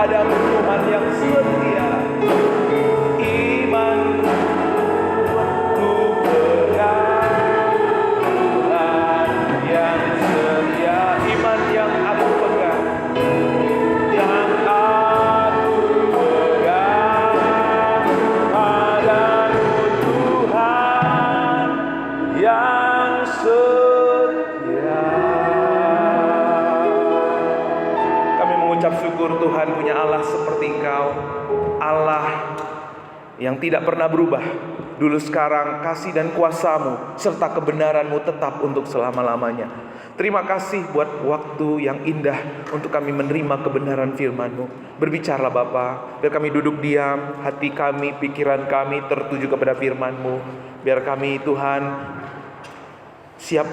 kepadamu Tuhan yang setia. Iman ku pegang Tuhan yang setia. Iman yang aku pegang, yang aku pegang padamu Tuhan yang setia. Kami mengucap syukur Tuhan punya Allah seperti Engkau, Allah yang tidak pernah berubah, dulu sekarang kasih dan kuasa-Mu serta kebenaran-Mu tetap untuk selama-lamanya. Terima kasih buat waktu yang indah untuk kami menerima kebenaran firman-Mu. Berbicaralah Bapa, biar kami duduk diam, hati kami, pikiran kami tertuju kepada firman-Mu. Biar kami Tuhan siap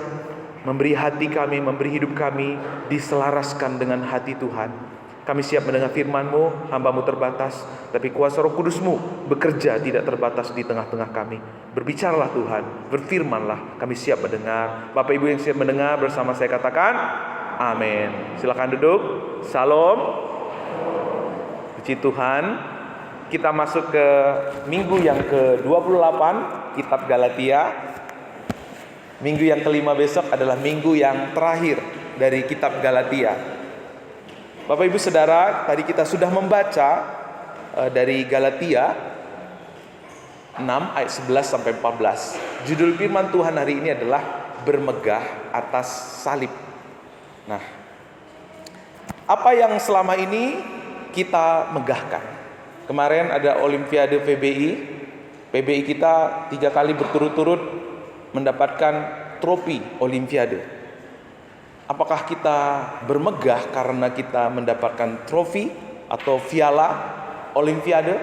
memberi hati kami, memberi hidup kami diselaraskan dengan hati Tuhan. Kami siap mendengar firman-Mu, hamba-Mu terbatas, tapi kuasa Roh Kudus-Mu bekerja tidak terbatas di tengah-tengah kami. Berbicaralah Tuhan, berfirmanlah, kami siap mendengar. Bapak Ibu yang siap mendengar bersama saya katakan, amin. Silakan duduk. Salam. Puji Tuhan. Kita masuk ke minggu yang ke-28 Kitab Galatia. Minggu yang kelima besok adalah minggu yang terakhir dari Kitab Galatia. Bapak Ibu Saudara, tadi kita sudah membaca dari Galatia 6 ayat 11 sampai 14. Judul firman Tuhan hari ini adalah bermegah atas salib. Nah, apa yang selama ini kita megahkan? Kemarin ada Olimpiade PBI. PBI kita 3 kali berturut-turut mendapatkan trofi Olimpiade. Apakah kita bermegah karena kita mendapatkan trofi atau piala Olimpiade?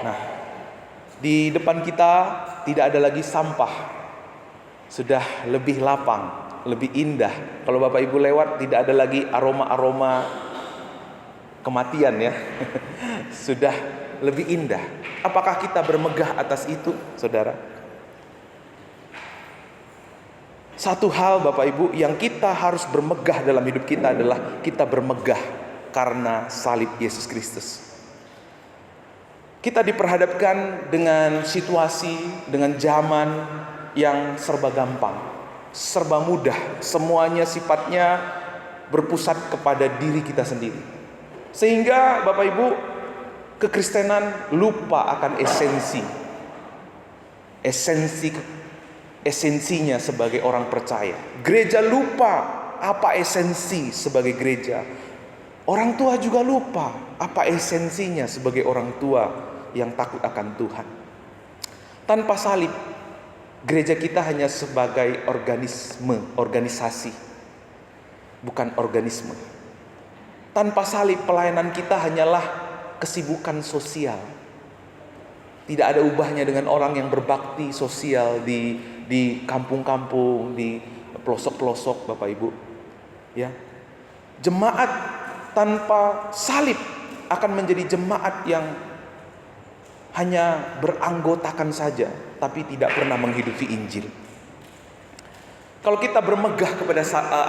Nah, di depan kita tidak ada lagi sampah. Sudah lebih lapang, lebih indah. Kalau Bapak Ibu lewat tidak ada lagi aroma-aroma kematian ya. Sudah lebih indah. Apakah kita bermegah atas itu, Saudara? Satu hal Bapak Ibu yang kita harus bermegah dalam hidup kita adalah kita bermegah karena salib Yesus Kristus. Kita diperhadapkan dengan situasi, dengan zaman yang serba gampang, serba mudah, semuanya sifatnya berpusat kepada diri kita sendiri. Sehingga Bapak Ibu, kekristenan lupa akan esensinya sebagai orang percaya. Gereja lupa apa esensi sebagai gereja. Orang tua juga lupa apa esensinya sebagai orang tua yang takut akan Tuhan. Tanpa salib, gereja kita hanya sebagai organisasi, bukan organisme. Tanpa salib, pelayanan kita hanyalah kesibukan sosial. Tidak ada ubahnya dengan orang yang berbakti sosial di kampung-kampung, di pelosok-pelosok, Bapak Ibu. Ya. Jemaat tanpa salib akan menjadi jemaat yang hanya beranggotakan saja, tapi tidak pernah menghidupi Injil. Kalau kita bermegah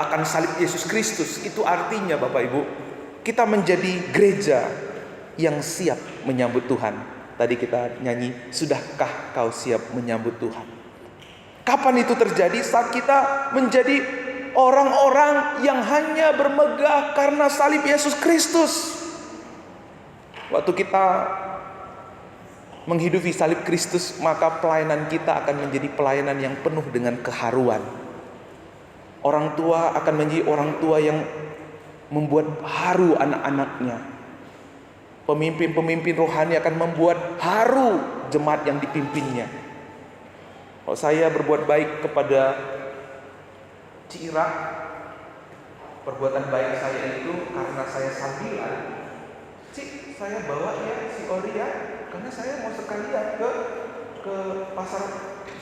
akan salib Yesus Kristus, itu artinya Bapak Ibu, kita menjadi gereja yang siap menyambut Tuhan. Tadi kita nyanyi, sudahkah kau siap menyambut Tuhan? Kapan itu terjadi? Saat kita menjadi orang-orang yang hanya bermegah karena salib Yesus Kristus. Waktu kita menghidupi salib Kristus, maka pelayanan kita akan menjadi pelayanan yang penuh dengan keharuan. Orang tua akan menjadi orang tua yang membuat haru anak-anaknya. Pemimpin-pemimpin rohani akan membuat haru jemaat yang dipimpinnya. Kalau saya berbuat baik kepada Cira, perbuatan baik saya itu karena saya sambilan, Cik, saya bawa ya si Ori ya, karena saya mau sekalian ke pasar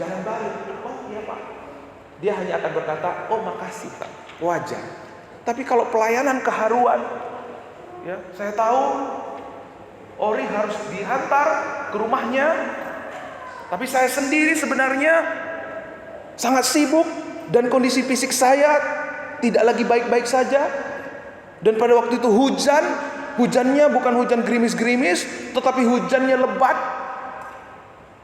Jalan Baru. Oh iya Pak. Dia hanya akan berkata, oh makasih Pak, wajar. Tapi kalau pelayanan keharuan, ya saya tahu Ori harus dihantar ke rumahnya, tapi saya sendiri sebenarnya sangat sibuk dan kondisi fisik saya tidak lagi baik-baik saja. Dan pada waktu itu Hujannya bukan hujan gerimis-gerimis, tetapi hujannya lebat.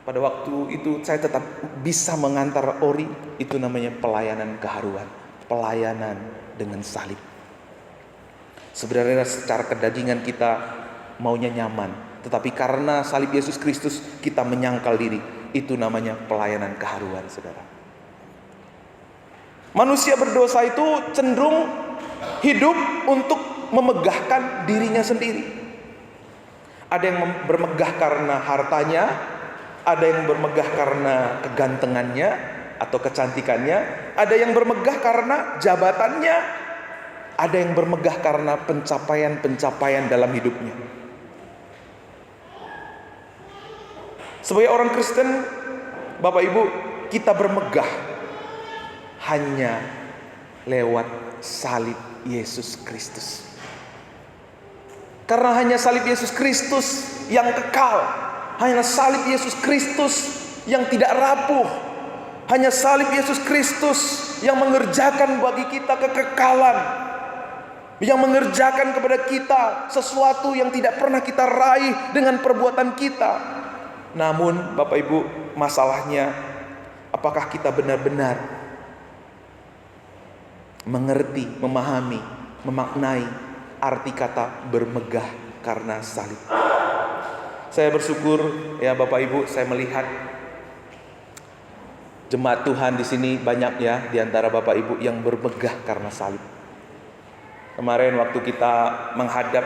Pada waktu itu saya tetap bisa mengantar Ori. Itu namanya pelayanan keharuan, pelayanan dengan salib. Sebenarnya secara kedagingan kita maunya nyaman, tetapi karena salib Yesus Kristus kita menyangkal diri. Itu namanya pelayanan keharuan, saudara. Manusia berdosa itu cenderung hidup untuk memegahkan dirinya sendiri. Ada yang bermegah karena hartanya, ada yang bermegah karena kegantengannya atau kecantikannya, ada yang bermegah karena jabatannya, ada yang bermegah karena pencapaian-pencapaian dalam hidupnya. Sebagai orang Kristen, Bapak Ibu, kita bermegah hanya lewat salib Yesus Kristus. Karena hanya salib Yesus Kristus yang kekal, hanya salib Yesus Kristus yang tidak rapuh, hanya salib Yesus Kristus yang mengerjakan bagi kita kekekalan, yang mengerjakan kepada kita sesuatu yang tidak pernah kita raih dengan perbuatan kita. Namun Bapak Ibu, masalahnya apakah kita benar-benar mengerti, memahami, memaknai arti kata bermegah karena salib? Saya bersyukur ya Bapak Ibu, saya melihat jemaat Tuhan di sini banyak ya di antara Bapak Ibu yang bermegah karena salib. Kemarin waktu kita menghadap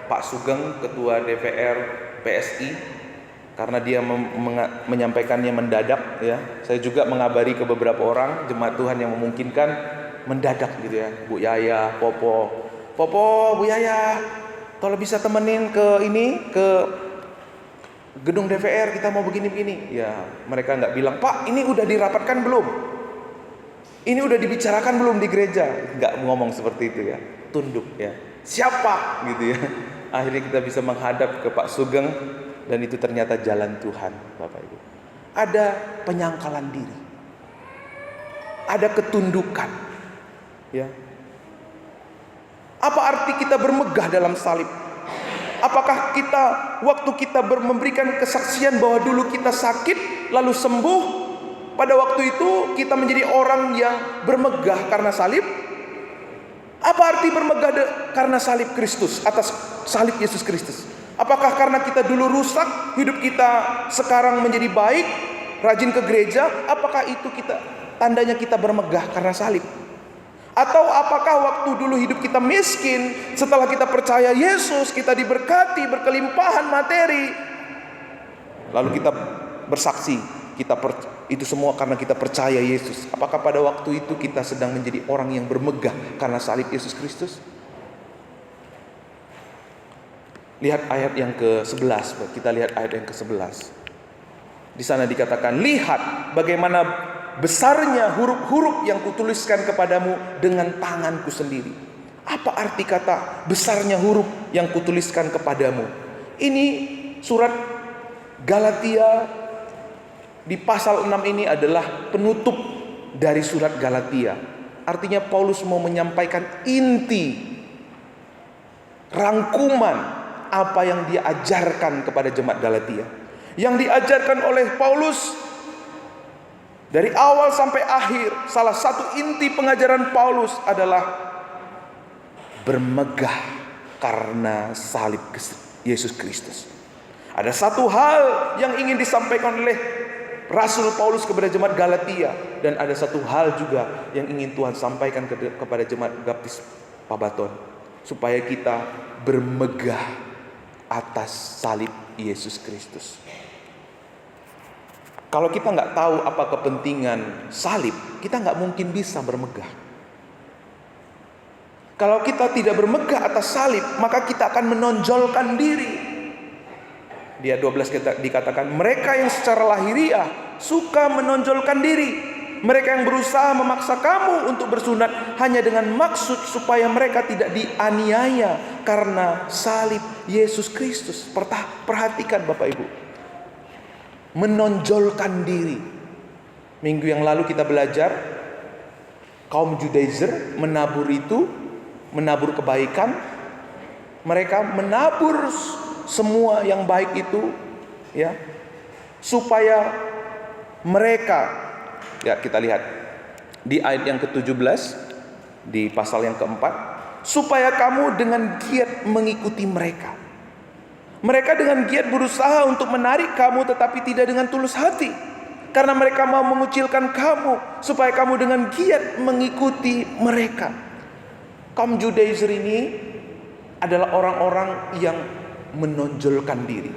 Pak Sugeng, Ketua DPR PSI, karena dia menyampaikannya mendadak ya. Saya juga mengabari ke beberapa orang jemaat Tuhan yang memungkinkan mendadak gitu ya. Bu Yaya, Popo, Bu Yaya, tolong bisa temenin ke ini, ke gedung DPR, kita mau begini-begini. Ya, mereka nggak bilang, Pak, ini udah dirapatkan belum? Ini udah dibicarakan belum di gereja? Nggak ngomong seperti itu ya. Tunduk ya. Siapa gitu ya. Akhirnya kita bisa menghadap ke Pak Sugeng. Dan itu ternyata jalan Tuhan, Bapak Ibu. Ada penyangkalan diri, ada ketundukan, ya. Apa arti kita bermegah dalam salib? Apakah kita waktu kita memberikan kesaksian bahwa dulu kita sakit lalu sembuh, pada waktu itu kita menjadi orang yang bermegah karena salib? Apa arti bermegah karena salib Kristus, atas salib Yesus Kristus? Apakah karena kita dulu rusak, hidup kita sekarang menjadi baik, rajin ke gereja? Apakah itu tandanya kita bermegah karena salib? Atau apakah waktu dulu hidup kita miskin, setelah kita percaya Yesus, kita diberkati, berkelimpahan materi, lalu kita bersaksi, itu semua karena kita percaya Yesus. Apakah pada waktu itu kita sedang menjadi orang yang bermegah karena salib Yesus Kristus? Lihat ayat yang ke-11. Kita lihat ayat yang ke-11. Di sana dikatakan, lihat bagaimana besarnya huruf-huruf yang kutuliskan kepadamu dengan tanganku sendiri. Apa arti kata besarnya huruf yang kutuliskan kepadamu? Ini surat Galatia di pasal 6 ini adalah penutup dari surat Galatia. Artinya Paulus mau menyampaikan inti, rangkuman apa yang dia ajarkan kepada jemaat Galatia. Yang diajarkan oleh Paulus dari awal sampai akhir, salah satu inti pengajaran Paulus adalah bermegah karena salib Yesus Kristus. Ada satu hal yang ingin disampaikan oleh Rasul Paulus kepada jemaat Galatia, dan ada satu hal juga yang ingin Tuhan sampaikan kepada jemaat Baptis Pabaton, supaya kita bermegah atas salib Yesus Kristus. Kalau kita nggak tahu apa kepentingan salib, kita nggak mungkin bisa bermegah. Kalau kita tidak bermegah atas salib, maka kita akan menonjolkan diri. Di ayat 12 dikatakan, mereka yang secara lahiriah suka menonjolkan diri. Mereka yang berusaha memaksa kamu untuk bersunat hanya dengan maksud supaya mereka tidak dianiaya karena salib Yesus Kristus. Perhatikan Bapak Ibu, menonjolkan diri. Minggu yang lalu kita belajar kaum Judaizer menabur kebaikan, mereka menabur semua yang baik itu, ya, supaya mereka, ya kita lihat di ayat yang ke-17 di pasal yang keempat, supaya kamu dengan giat mengikuti mereka. Mereka dengan giat berusaha untuk menarik kamu, tetapi tidak dengan tulus hati, karena mereka mau mengucilkan kamu, supaya kamu dengan giat mengikuti mereka. Kaum Judaizer ini adalah orang-orang yang menonjolkan diri.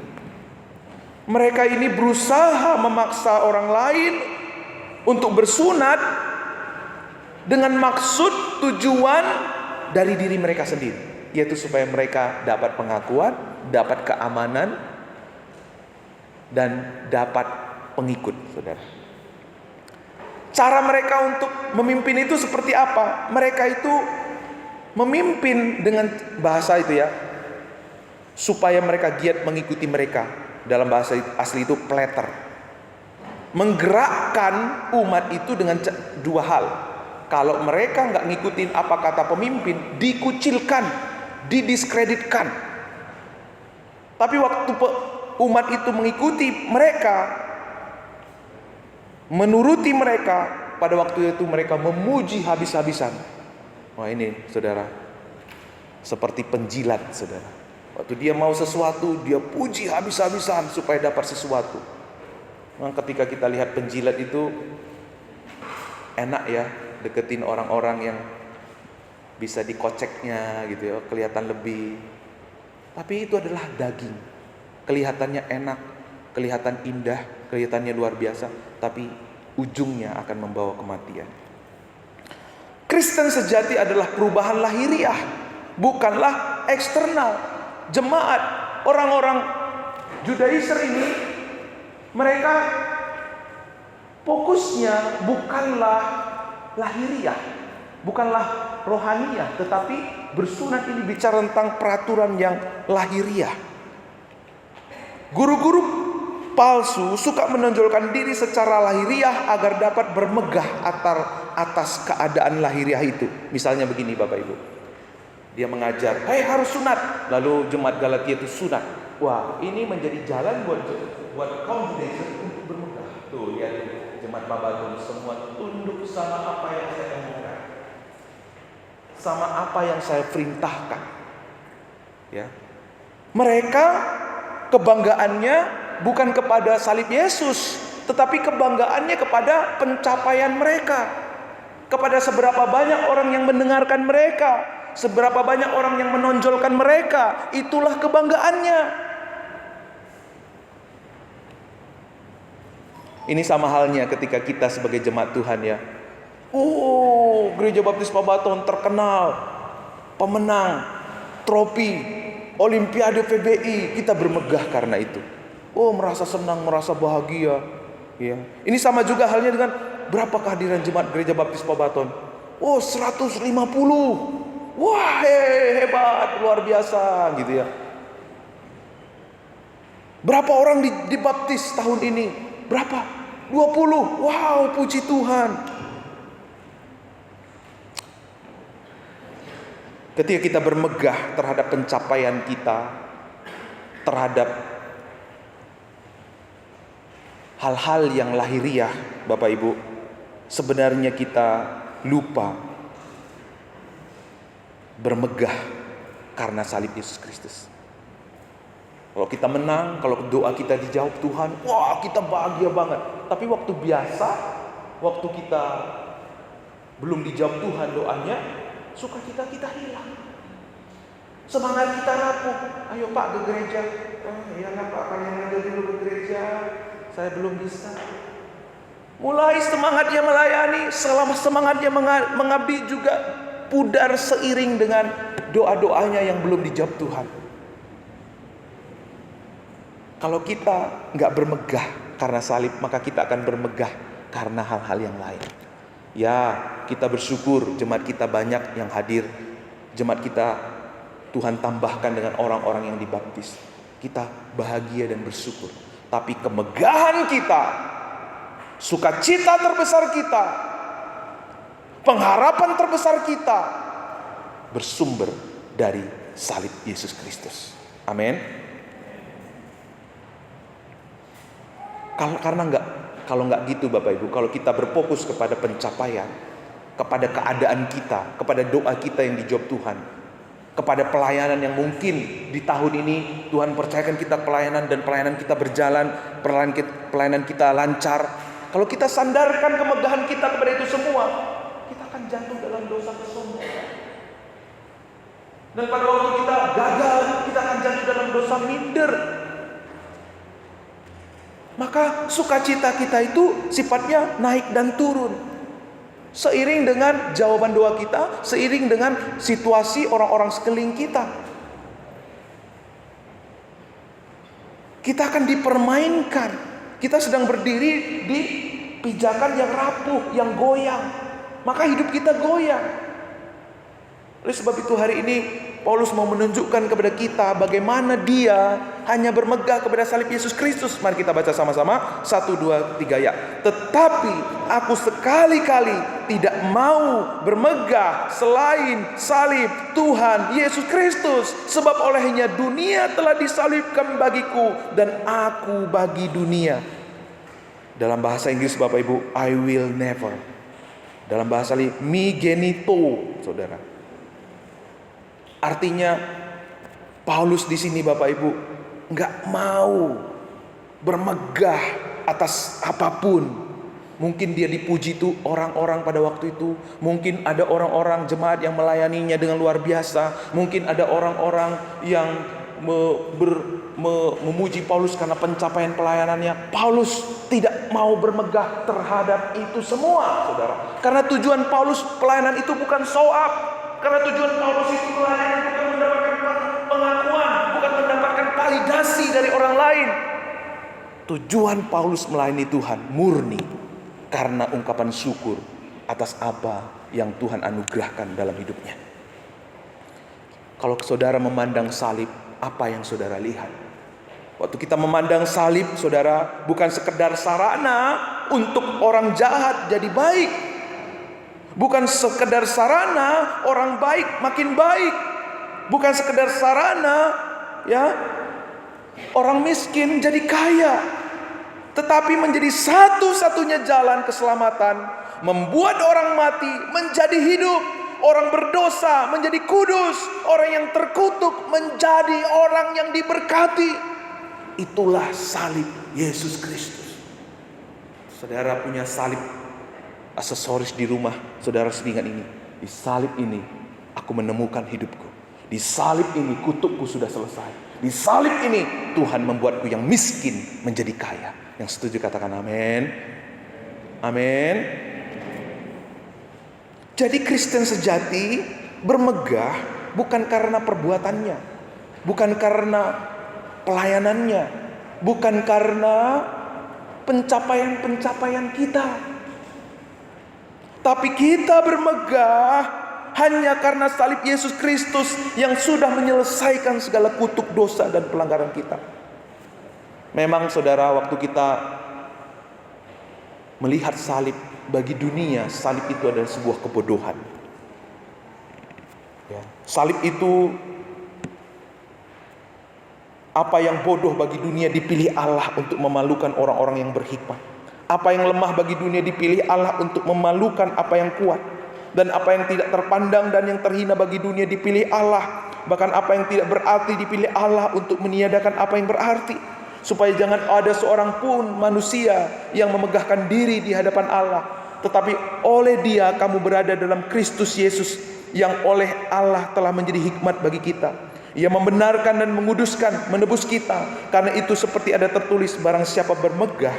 Mereka ini berusaha memaksa orang lain untuk bersunat dengan maksud tujuan dari diri mereka sendiri, yaitu supaya mereka dapat pengakuan, dapat keamanan, dan dapat pengikut, saudara. Cara mereka untuk memimpin itu seperti apa? Mereka itu memimpin dengan bahasa itu, ya, supaya mereka giat mengikuti mereka. Dalam bahasa asli itu pleter. Menggerakkan umat itu dengan dua hal. Kalau mereka nggak ngikutin apa kata pemimpin, dikucilkan, didiskreditkan. Tapi waktu umat itu mengikuti mereka, menuruti mereka, pada waktu itu mereka memuji habis-habisan. Wah, ini saudara, seperti penjilat, saudara. Waktu dia mau sesuatu, dia puji habis-habisan supaya dapat sesuatu. Memang ketika kita lihat penjilat itu enak, ya, deketin orang-orang yang bisa dikoceknya gitu, ya, kelihatan lebih. Tapi itu adalah daging. Kelihatannya enak, kelihatan indah, kelihatannya luar biasa, tapi ujungnya akan membawa kematian. Kristen sejati adalah perubahan lahiriah, bukanlah eksternal. Jemaat, orang-orang Judaizer ini, mereka fokusnya bukanlah lahiriah, bukanlah rohaniah, tetapi bersunat ini bicara tentang peraturan yang lahiriah. Guru-guru palsu suka menonjolkan diri secara lahiriah agar dapat bermegah atas keadaan lahiriah itu. Misalnya begini, Bapak Ibu, dia mengajar, "Hei, harus sunat." Lalu jemaat Galatia itu sunat. Wah, ini menjadi jalan buat kaum Judaizer untuk bermegah. Tuh, lihat jemaat Babatun semua tunduk sama apa yang saya omongkan, sama apa yang saya perintahkan. Ya, mereka kebanggaannya bukan kepada salib Yesus, tetapi kebanggaannya kepada pencapaian mereka, kepada seberapa banyak orang yang mendengarkan mereka, seberapa banyak orang yang menonjolkan mereka. Itulah kebanggaannya. Ini sama halnya ketika kita sebagai jemaat Tuhan, ya. Oh, Gereja Baptis Pabaton terkenal, pemenang trofi Olimpiade PBI, kita bermegah karena itu. Oh, merasa senang, merasa bahagia, ya. Ini sama juga halnya dengan berapa kehadiran jemaat Gereja Baptis Pabaton? Oh, 150. Wah, hebat, luar biasa, gitu, ya. Berapa orang dibaptis tahun ini? Berapa? 20. Wow, puji Tuhan. Ketika kita bermegah terhadap pencapaian kita, terhadap hal-hal yang lahiriah, Bapak Ibu, sebenarnya kita lupa bermegah karena salib Yesus Kristus. Kalau kita menang, kalau doa kita dijawab Tuhan, wah, kita bahagia banget. Tapi waktu biasa, waktu kita belum dijawab Tuhan doanya, sukacita kita hilang, semangat kita rapuh. Ayo Pak ke gereja. Iya Pak, kalian aja dulu ke gereja, saya belum bisa. Mulai semangatnya melayani, selama semangatnya mengabdi juga pudar seiring dengan doa-doanya yang belum dijawab Tuhan. Kalau kita nggak bermegah karena salib, maka kita akan bermegah karena hal-hal yang lain. Ya, kita bersyukur jemaat kita banyak yang hadir. Jemaat kita Tuhan tambahkan dengan orang-orang yang dibaptis. Kita bahagia dan bersyukur. Tapi kemegahan kita, sukacita terbesar kita, pengharapan terbesar kita bersumber dari salib Yesus Kristus. Amin. Kalau nggak gitu Bapak Ibu, kalau kita berfokus kepada pencapaian, kepada keadaan kita, kepada doa kita yang dijawab Tuhan, kepada pelayanan yang mungkin di tahun ini Tuhan percayakan kita pelayanan dan pelayanan kita berjalan, pelayanan kita lancar. Kalau kita sandarkan kemegahan kita kepada itu semua, kita akan jatuh dalam dosa kesombongan. Dan pada waktu kita gagal, kita akan jatuh dalam dosa minder. Maka sukacita kita itu sifatnya naik dan turun. Seiring dengan jawaban doa kita, seiring dengan situasi orang-orang sekeliling kita. Kita akan dipermainkan. Kita sedang berdiri di pijakan yang rapuh, yang goyang. Maka hidup kita goyang. Oleh sebab itu hari ini Paulus mau menunjukkan kepada kita bagaimana dia hanya bermegah kepada salib Yesus Kristus. Mari kita baca sama-sama 1, 2, 3 ya. Tetapi aku sekali-kali tidak mau bermegah selain salib Tuhan Yesus Kristus. Sebab olehnya dunia telah disalibkan bagiku dan aku bagi dunia. Dalam bahasa Inggris Bapak Ibu, I will never. Dalam bahasa Latin, me genito, saudara. Artinya Paulus di sini Bapak Ibu nggak mau bermegah atas apapun. Mungkin dia dipuji tuh orang-orang pada waktu itu. Mungkin ada orang-orang jemaat yang melayaninya dengan luar biasa. Mungkin ada orang-orang yang memuji Paulus karena pencapaian pelayanannya. Paulus tidak mau bermegah terhadap itu semua, saudara. Karena tujuan Paulus pelayanan itu bukan show up. Karena tujuan Paulus itu pelayanan bukan mendapatkan pengakuan, bukan mendapatkan validasi dari orang lain. Tujuan Paulus melayani Tuhan murni karena ungkapan syukur atas apa yang Tuhan anugerahkan dalam hidupnya. Kalau saudara memandang salib, apa yang saudara lihat? Waktu kita memandang salib, saudara, bukan sekedar sarana untuk orang jahat jadi baik. Bukan sekedar sarana orang baik makin baik. Bukan sekedar sarana ya orang miskin jadi kaya. Tetapi menjadi satu-satunya jalan keselamatan, membuat orang mati menjadi hidup, orang berdosa menjadi kudus, orang yang terkutuk menjadi orang yang diberkati. Itulah salib Yesus Kristus. Saudara punya salib aksesoris di rumah saudara seningat ini. Di salib ini aku menemukan hidupku. Di salib ini kutukku sudah selesai. Di salib ini Tuhan membuatku yang miskin menjadi kaya. Yang setuju katakan amin. Amin. Jadi Kristen sejati bermegah bukan karena perbuatannya, bukan karena pelayanannya, bukan karena pencapaian-pencapaian kita. Tapi kita bermegah hanya karena salib Yesus Kristus yang sudah menyelesaikan segala kutuk dosa dan pelanggaran kita. Memang saudara, waktu kita melihat salib, bagi dunia salib itu adalah sebuah kebodohan. Salib itu apa yang bodoh bagi dunia dipilih Allah untuk memalukan orang-orang yang berhikmat. Apa yang lemah bagi dunia dipilih Allah untuk memalukan apa yang kuat. Dan apa yang tidak terpandang dan yang terhina bagi dunia dipilih Allah. Bahkan apa yang tidak berarti dipilih Allah untuk meniadakan apa yang berarti. Supaya jangan ada seorang pun manusia yang memegahkan diri di hadapan Allah. Tetapi oleh Dia kamu berada dalam Kristus Yesus, yang oleh Allah telah menjadi hikmat bagi kita. Ia membenarkan dan menguduskan, menebus kita. Karena itu seperti ada tertulis, barang siapa bermegah,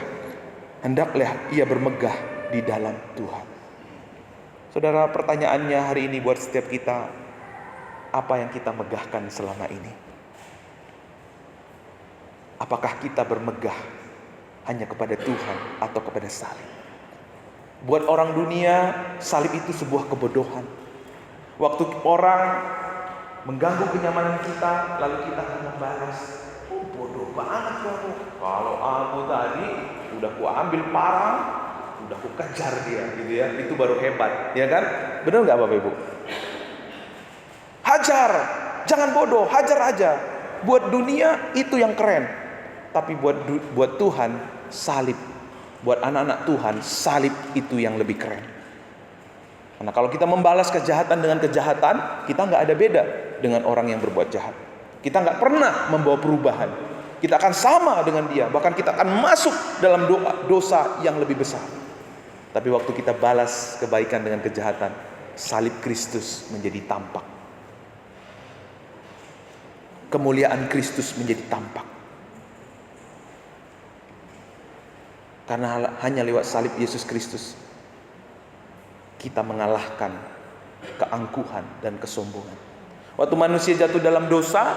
hendaklah ia bermegah di dalam Tuhan. Saudara, pertanyaannya hari ini buat setiap kita, apa yang kita megahkan selama ini? Apakah kita bermegah hanya kepada Tuhan atau kepada salib? Buat orang dunia, salib itu sebuah kebodohan. Waktu orang mengganggu kenyamanan kita, lalu kita akan membalas, oh bodoh banget kamu. Kalau aku tadi udah ku ambil parang, udah ku kejar dia, gitu ya. Itu baru hebat, ya kan? Benar nggak Bapak Ibu? Hajar, jangan bodoh, hajar aja. Buat dunia itu yang keren. Tapi buat Tuhan, salib. Buat anak-anak Tuhan, salib itu yang lebih keren. Karena kalau kita membalas kejahatan dengan kejahatan, kita nggak ada beda dengan orang yang berbuat jahat. Kita nggak pernah membawa perubahan. Kita akan sama dengan dia. Bahkan kita akan masuk dalam dosa yang lebih besar. Tapi waktu kita balas kebaikan dengan kejahatan, salib Kristus menjadi tampak. Kemuliaan Kristus menjadi tampak. Karena hanya lewat salib Yesus Kristus kita mengalahkan keangkuhan dan kesombongan. Waktu manusia jatuh dalam dosa,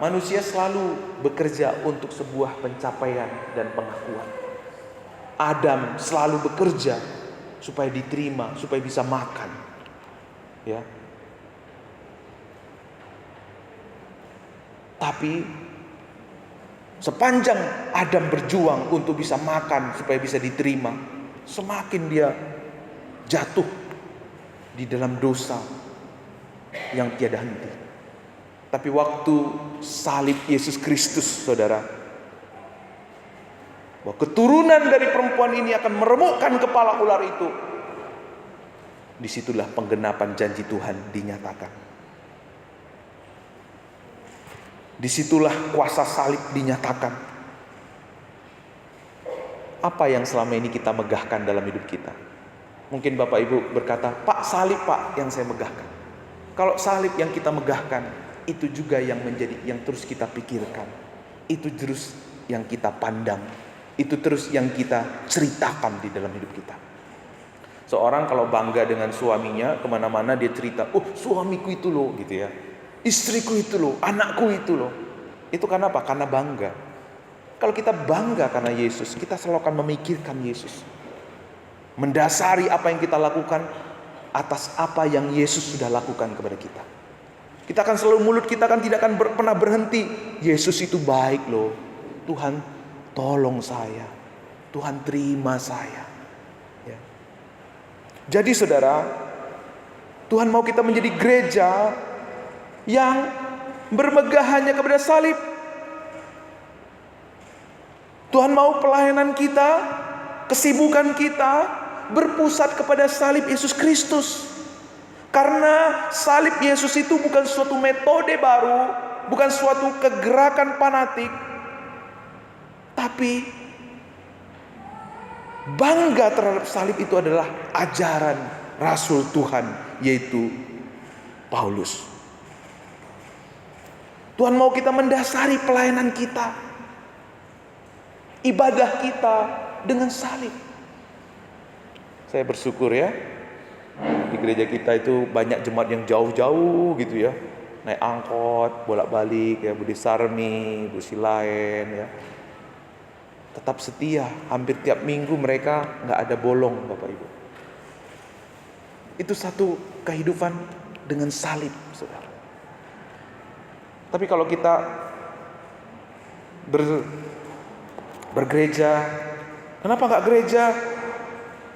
manusia selalu bekerja untuk sebuah pencapaian dan pengakuan. Adam selalu bekerja supaya diterima, supaya bisa makan. Ya. Tapi sepanjang Adam berjuang untuk bisa makan supaya bisa diterima, semakin dia jatuh di dalam dosa yang tiada henti. Tapi waktu salib Yesus Kristus, saudara, bahwa keturunan dari perempuan ini akan meremukkan kepala ular itu, disitulah penggenapan janji Tuhan dinyatakan. Disitulah kuasa salib dinyatakan. Apa yang selama ini kita megahkan dalam hidup kita? Mungkin Bapak Ibu berkata, Pak, salib Pak yang saya megahkan. Kalau salib yang kita megahkan, itu juga yang terus kita pikirkan. Itu terus yang kita pandang. Itu terus yang kita ceritakan di dalam hidup kita. Seorang kalau bangga dengan suaminya, kemana-mana dia cerita, oh suamiku itu loh, gitu ya. Istriku itu loh, anakku itu loh. Itu karena apa? Karena bangga. Kalau kita bangga karena Yesus, kita selalu akan memikirkan Yesus. Mendasari apa yang kita lakukan atas apa yang Yesus sudah lakukan kepada kita. Kita akan selalu, mulut kita kan tidak akan pernah berhenti. Yesus itu baik loh. Tuhan tolong saya. Tuhan terima saya. Ya. Jadi saudara, Tuhan mau kita menjadi gereja yang bermegah hanya kepada salib. Tuhan mau pelayanan kita, kesibukan kita berpusat kepada salib Yesus Kristus. Karena salib Yesus itu bukan suatu metode baru, bukan suatu kegerakan fanatik, tapi bangga terhadap salib itu adalah ajaran Rasul Tuhan, yaitu Paulus. Tuhan mau kita mendasari pelayanan kita, ibadah kita dengan salib. Saya bersyukur ya, di gereja kita itu banyak jemaat yang jauh-jauh gitu ya, naik angkot, bolak-balik ya, Budi Sarmi, Bu Silaen ya, tetap setia. Hampir tiap minggu mereka nggak ada bolong, Bapak Ibu. Itu satu kehidupan dengan salib, saudara. Tapi kalau kita bergereja, kenapa nggak gereja?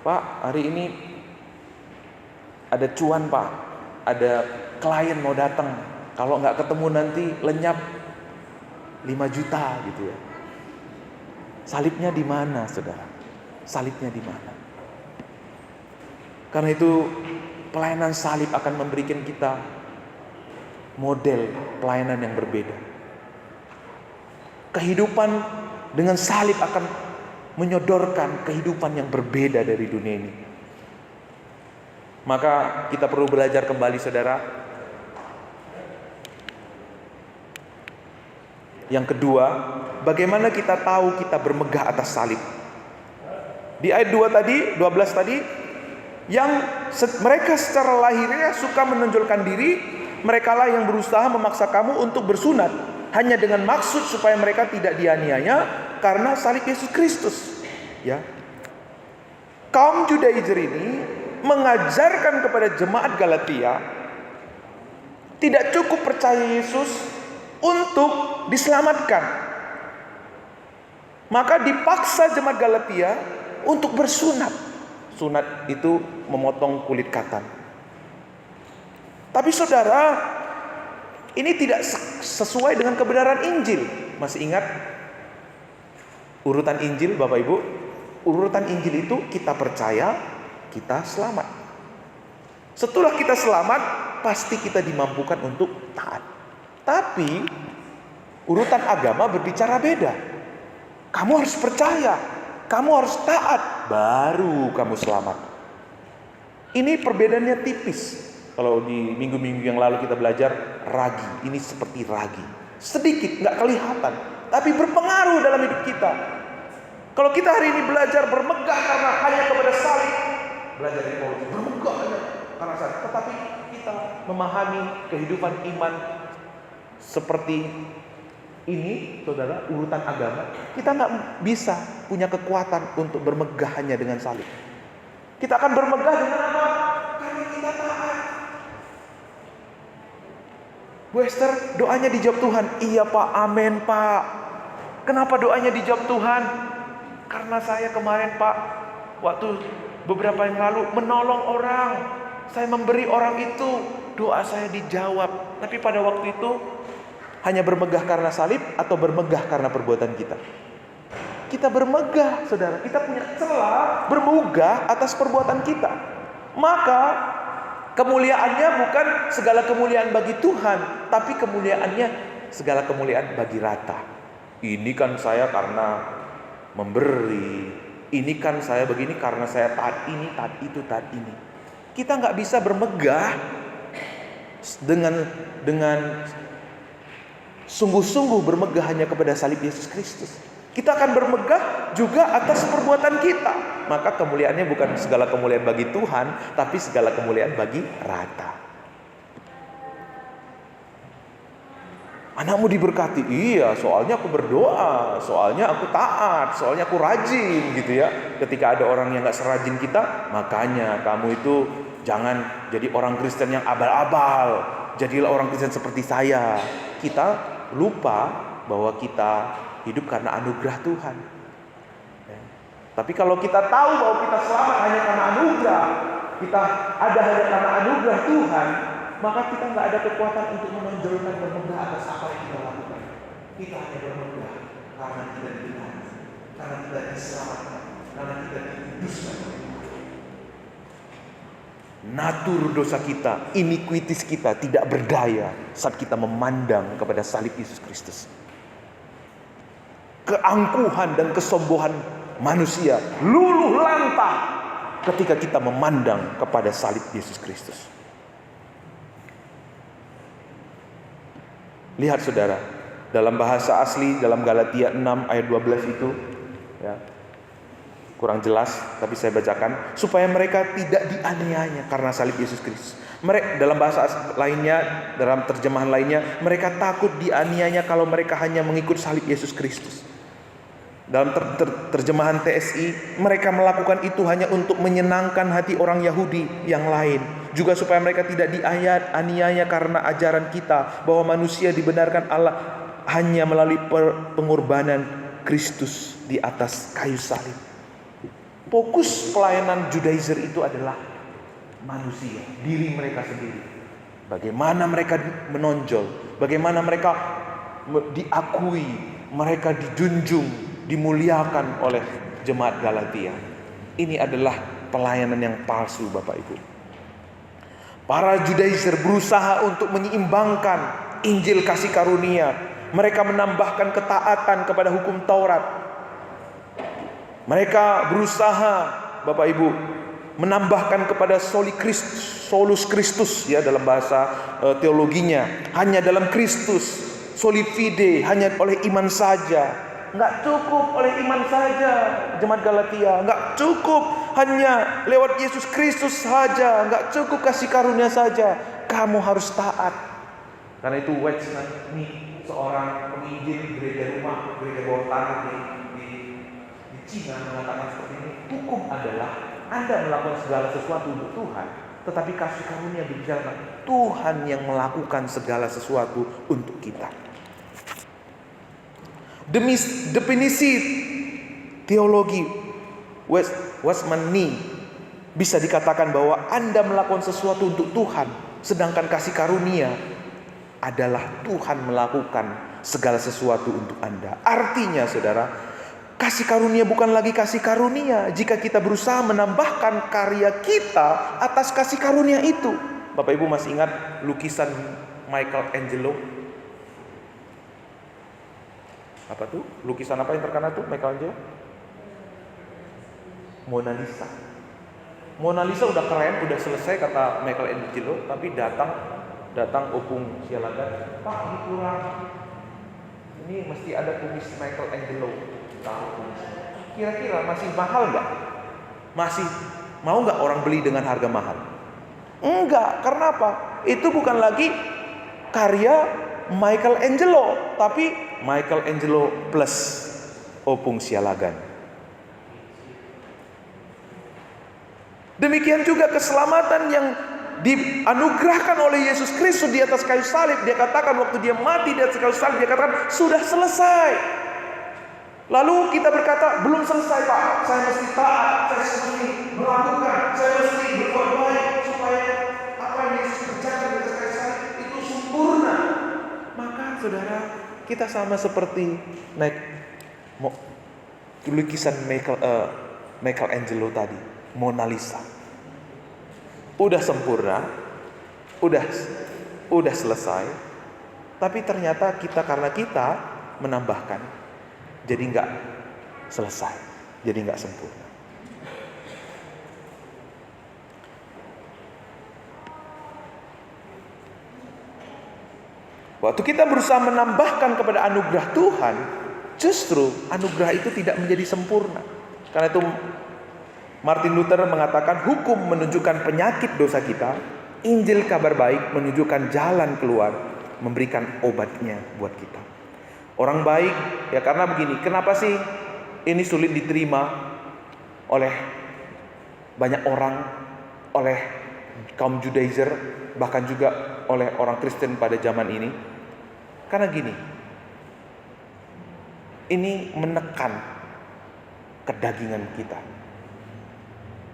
Pak, hari ini ada cuan Pak, ada klien mau datang. Kalau nggak ketemu nanti lenyap 5 juta gitu ya. Salibnya di mana, saudara? Salibnya di mana? Karena itu pelayanan salib akan memberikan kita model pelayanan yang berbeda. Kehidupan dengan salib akan menyodorkan kehidupan yang berbeda dari dunia ini. Maka kita perlu belajar kembali, saudara. Yang kedua, bagaimana kita tahu kita bermegah atas salib? Di ayat 2 tadi, 12 tadi, yang mereka secara lahiriah suka menonjolkan diri, merekalah yang berusaha memaksa kamu untuk bersunat, hanya dengan maksud supaya mereka tidak dianiaya karena salib Yesus Kristus. Ya, kaum Judaizer ini mengajarkan kepada jemaat Galatia tidak cukup percaya Yesus untuk diselamatkan. Maka dipaksa jemaat Galatia untuk bersunat. Sunat itu memotong kulit katan. Tapi saudara, Ini tidak sesuai dengan kebenaran Injil. Masih ingat urutan Injil Bapak Ibu? Urutan Injil itu kita percaya, kita selamat. Setelah kita selamat, pasti kita dimampukan untuk taat. Tapi urutan agama berbicara beda. Kamu harus percaya, kamu harus taat, baru kamu selamat. Ini perbedaannya tipis. Kalau di minggu-minggu yang lalu kita belajar ragi, ini seperti ragi. Sedikit, nggak kelihatan, tapi berpengaruh dalam hidup kita. Kalau kita hari ini belajar bermegah karena hanya kepada salib, belajar dari Paulus, bermegah hanya karena salib. Tetapi kita memahami kehidupan iman seperti ini, saudara, urutan agama, kita nggak bisa punya kekuatan untuk bermegah hanya dengan salib. Kita akan bermegah dengan apa? Karena kita taat. Bu Esther, doanya dijawab Tuhan. Iya Pak, amin Pak. Kenapa doanya dijawab Tuhan? Karena saya kemarin Pak, waktu beberapa yang lalu menolong orang, saya memberi orang itu, doa saya dijawab. Tapi pada waktu itu hanya bermegah karena salib atau bermegah karena perbuatan kita? Kita bermegah, saudara. Kita punya celah bermegah atas perbuatan kita. Maka kemuliaannya bukan segala kemuliaan bagi Tuhan, tapi kemuliaannya segala kemuliaan bagi rata. Ini kan saya karena memberi, ini kan saya begini karena saya taat ini, taat itu, taat ini. Kita nggak bisa bermegah dengan sungguh-sungguh bermegah hanya kepada salib Yesus Kristus. Kita akan bermegah juga atas perbuatan kita. Maka kemuliaannya bukan segala kemuliaan bagi Tuhan, tapi segala kemuliaan bagi rata. Anakmu diberkati. Iya, soalnya aku berdoa, soalnya aku taat, soalnya aku rajin gitu ya. Ketika ada orang yang gak serajin kita, makanya kamu itu jangan jadi orang Kristen yang abal-abal. Jadilah orang Kristen seperti saya. Kita lupa bahwa kita hidup karena anugerah Tuhan. Tapi kalau kita tahu bahwa kita selamat hanya karena anugerah, kita ada hanya karena anugerah Tuhan, maka kita nggak ada kekuatan untuk menonjolkan bermegah atas apa yang kita lakukan. Kita hanya bermegah karena kita diberikan, karena kita diselamatkan, karena kita dikuduskan. Natur dosa kita, iniquities kita tidak berdaya saat kita memandang kepada salib Yesus Kristus. Keangkuhan dan kesombongan manusia luluh lantah ketika kita memandang kepada salib Yesus Kristus. Lihat saudara, dalam bahasa asli dalam Galatia 6 ayat 12 itu ya, kurang jelas tapi saya bacakan, supaya mereka tidak dianiaya karena salib Yesus Kristus. Mereka dalam bahasa lainnya, dalam terjemahan lainnya, mereka takut dianiaya kalau mereka hanya mengikut salib Yesus Kristus. Dalam terjemahan TSI, mereka melakukan itu hanya untuk menyenangkan hati orang Yahudi yang lain. Juga supaya mereka tidak dianiaya karena ajaran kita bahwa manusia dibenarkan Allah hanya melalui pengorbanan Kristus di atas kayu salib. Fokus pelayanan Judaizer itu adalah manusia, diri mereka sendiri. Bagaimana mereka menonjol, bagaimana mereka diakui, mereka dijunjung, dimuliakan oleh jemaat Galatia. Ini adalah pelayanan yang palsu, Bapak Ibu. Para Judaizer berusaha untuk menyeimbangkan Injil kasih karunia. Mereka menambahkan ketaatan kepada hukum Taurat. Mereka berusaha, Bapak Ibu, menambahkan kepada solus Christus ya dalam bahasa teologinya, hanya dalam Kristus, soli fide, hanya oleh iman saja. Nggak cukup oleh iman saja, jemaat Galatia. Nggak cukup hanya lewat Yesus Kristus saja. Nggak cukup kasih karunia saja. Kamu harus taat. Karena itu Weizmann ini seorang penginjil gereja rumah, gereja bawah tanah di Cina mengatakan seperti ini. Hukum adalah Anda melakukan segala sesuatu untuk Tuhan, tetapi kasih karunia berbicara Tuhan yang melakukan segala sesuatu untuk kita. Definisi teologi Weizmann ini bisa dikatakan bahwa Anda melakukan sesuatu untuk Tuhan, sedangkan kasih karunia adalah Tuhan melakukan segala sesuatu untuk Anda. Artinya saudara, kasih karunia bukan lagi kasih karunia jika kita berusaha menambahkan karya kita atas kasih karunia itu. Bapak Ibu masih ingat lukisan Michelangelo? Apa tuh? Lukisan apa yang terkenal tuh Michelangelo? Mona Lisa. Mona Lisa udah keren, udah selesai kata Michelangelo, tapi datang Opung Sialagan, Pak dikurang. Ini mesti ada tulis Michelangelo. Kira-kira masih mahal nggak? Masih mau nggak orang beli dengan harga mahal? Enggak, karena apa? Itu bukan lagi karya Michelangelo, tapi Michelangelo plus Opung Sialagan. Demikian juga keselamatan yang dianugerahkan oleh Yesus Kristus di atas kayu salib. Dia katakan waktu dia mati di atas kayu salib, dia katakan sudah selesai. Lalu kita berkata, belum selesai Pak, saya mesti taat, saya mesti melakukan, saya mesti berbuat baik supaya apa yang Yesus kerjakan di atas kayu salib itu sempurna. Maka saudara, kita sama seperti lukisan Michelangelo tadi, Mona Lisa. Udah sempurna, udah selesai, tapi ternyata karena kita menambahkan, jadi nggak selesai, jadi nggak sempurna. Waktu kita berusaha menambahkan kepada anugerah Tuhan, justru anugerah itu tidak menjadi sempurna. Karena itu Martin Luther mengatakan hukum menunjukkan penyakit dosa kita, Injil kabar baik menunjukkan jalan keluar, memberikan obatnya buat kita. Orang baik, ya karena begini, kenapa sih ini sulit diterima oleh banyak orang, oleh kaum Judaizer, bahkan juga oleh orang Kristen pada zaman ini? Karena gini, ini menekan kedagingan kita.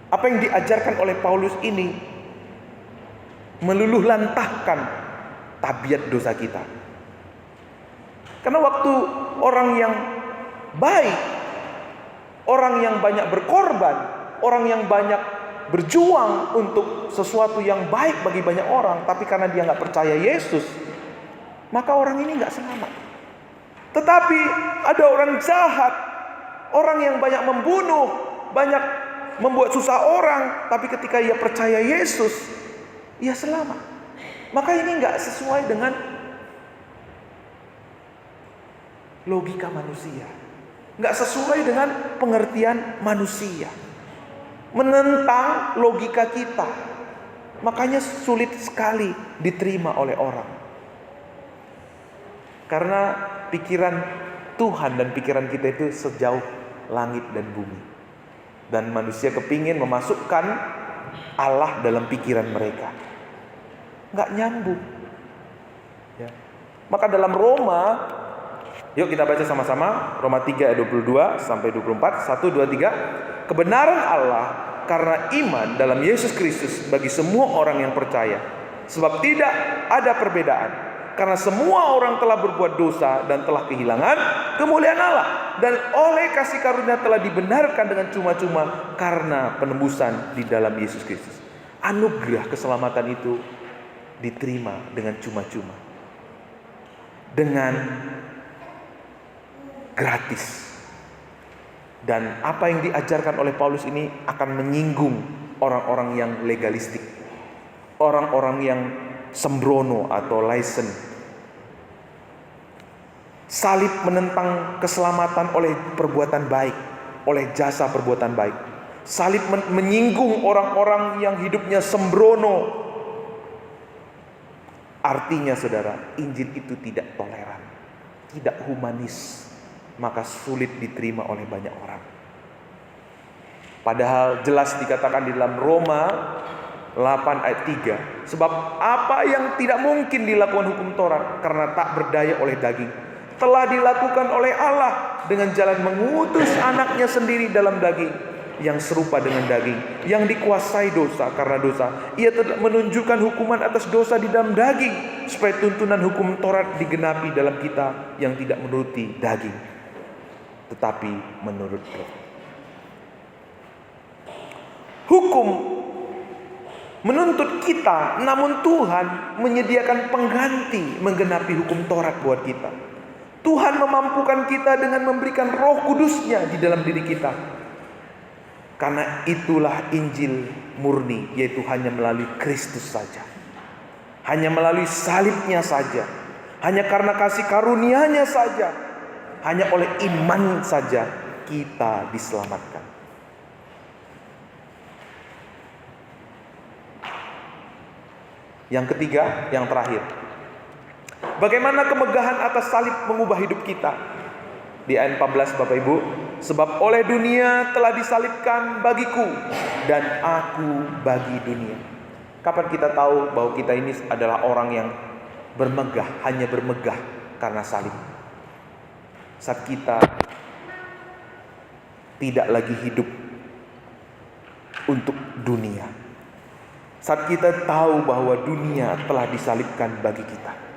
Apa yang diajarkan oleh Paulus ini meluluh lantahkan tabiat dosa kita. Karena waktu orang yang baik, orang yang banyak berkorban, orang yang banyak berjuang untuk sesuatu yang baik bagi banyak orang, tapi karena dia nggak percaya Yesus, maka orang ini nggak selamat. Tetapi ada orang jahat, orang yang banyak membunuh, banyak membuat susah orang, tapi ketika ia percaya Yesus, ia selamat. Maka ini nggak sesuai dengan logika manusia, nggak sesuai dengan pengertian manusia, menentang logika kita. Makanya sulit sekali diterima oleh orang, karena pikiran Tuhan dan pikiran kita itu sejauh langit dan bumi. Dan manusia kepingin memasukkan Allah dalam pikiran mereka, nggak nyambung ya. Maka dalam Roma, yuk kita baca sama-sama, Roma 3 ayat 22 sampai 24. 1, 2, 3. Kebenaran Allah karena iman dalam Yesus Kristus bagi semua orang yang percaya, sebab tidak ada perbedaan, karena semua orang telah berbuat dosa dan telah kehilangan kemuliaan Allah, dan oleh kasih karunia telah dibenarkan dengan cuma-cuma karena penebusan di dalam Yesus Kristus. Anugerah keselamatan itu diterima dengan cuma-cuma, dengan gratis. Dan apa yang diajarkan oleh Paulus ini akan menyinggung orang-orang yang legalistik, orang-orang yang sembrono atau license. Salib menentang keselamatan oleh perbuatan baik, oleh jasa perbuatan baik. Salib menyinggung orang-orang yang hidupnya sembrono. Artinya saudara, Injil itu tidak toleran, tidak humanis, maka sulit diterima oleh banyak orang. Padahal jelas dikatakan di dalam Roma 8 ayat 3, sebab apa yang tidak mungkin dilakukan hukum Taurat karena tak berdaya oleh daging, telah dilakukan oleh Allah dengan jalan mengutus anaknya sendiri dalam daging. yang serupa dengan daging, yang dikuasai dosa karena dosa. Ia telah menunjukkan hukuman atas dosa di dalam daging, supaya tuntunan hukum Taurat digenapi dalam kita yang tidak menuruti daging, tetapi menurut Roh. Hukum menuntut kita, namun Tuhan menyediakan pengganti menggenapi hukum Taurat buat kita. Tuhan memampukan kita dengan memberikan Roh Kudus-Nya di dalam diri kita. Karena itulah Injil murni, yaitu hanya melalui Kristus saja. Hanya melalui salibnya saja. Hanya karena kasih karunia-Nya saja. Hanya oleh iman saja kita diselamatkan. Yang ketiga, yang terakhir. Bagaimana kemegahan atas salib mengubah hidup kita? Di ayat 14 Bapak Ibu. Sebab oleh dunia telah disalibkan bagiku, dan aku bagi dunia. Kapan kita tahu bahwa kita ini adalah orang yang bermegah, hanya bermegah karena salib? Saat kita tidak lagi hidup untuk dunia. Saat kita tahu bahwa dunia telah disalibkan bagi kita.